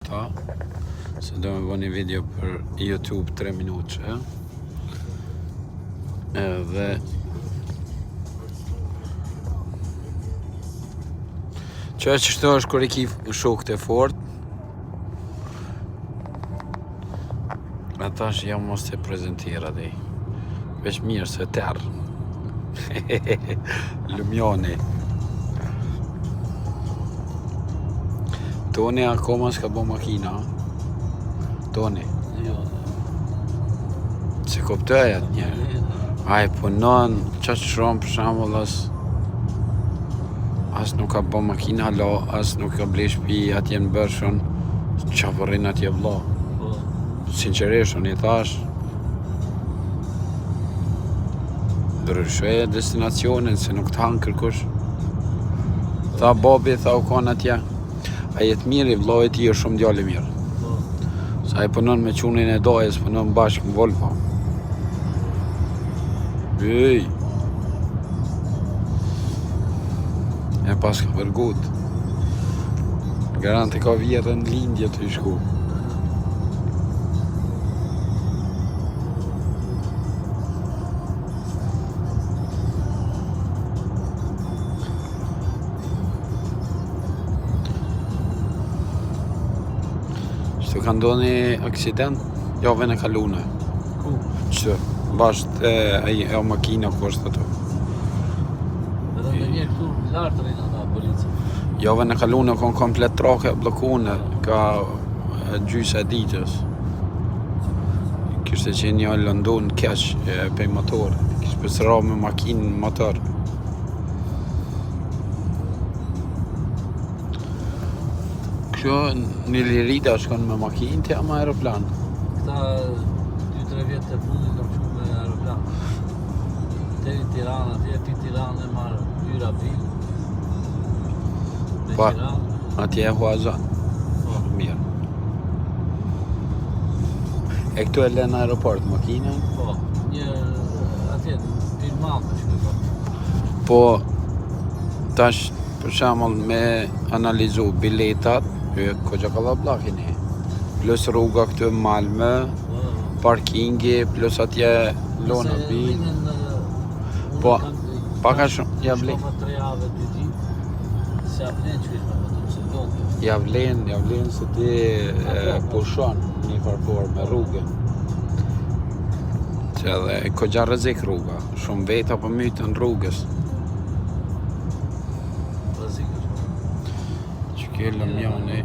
këta. Se do me bëni video për YouTube 3 minutë. Edhe që qështu është kur I ki shokët e fort. Ata që jam mos të prezentira dhe veç mirë se terë. Lumjoni. Toni akoma s'ka bo makina. Toni. Se kuptoj atë njerë. Ai punon, qatë shumë për shambull as nuk ka bo makina lo, as nuk ka ble shpi atje në bërshën, qa përrin atje vlo. Sinqerisht, unë I thash, ndryshoj destinacionin, se nuk të hanë kërkush. Tha Bobi, tha u konë atje, a jetë mirë I vlojt I është shumë djali mirë. Sa I punon me qunin e dojës, punon bashkë në Volvo. Ej! E pas ka përgut. Garant e ka vjetën lindje të I shku. Shtu ka ndoni aksident javën e kalune. Ku? Që bashkë e makina ku është ato. Edhe me një këtu lartë rejnë ata polici. Javën e kalune kon komplet trake blokune, ka gjysa e ditës. Kishte qenë një London keq pe motor. Kishte pësëra me makinë motor. Kjo një lirita shkon me makinë të jam aeroplan. Këta 2-3 vjetë të fundit kam qu me aeroplan. Deri Tiranë, atje ti Tiranë e marrë hyra bil. Me Pa, Tiranë. atje e huazan. Po. Mirë. E këtu e le në aeroport makinën? Po, një atje bil malë shkoj. Po, tash për shembull me analizu biletat, koqa kallabllakin e. Plus rruga këtu në Malmö, parkingi, plus atje lona bil. Po, pak a shumë, ja vlen. Shkova 3 javë, 2 ditë. Se ja vlen që ishme vëtë, se vlogë. Ja vlen se ti pushon një farfor me rrugën. Që edhe koqa rrezik rruga, shumë veta po mytën rrugës. Rrezikë. Që kjo lëmjoni.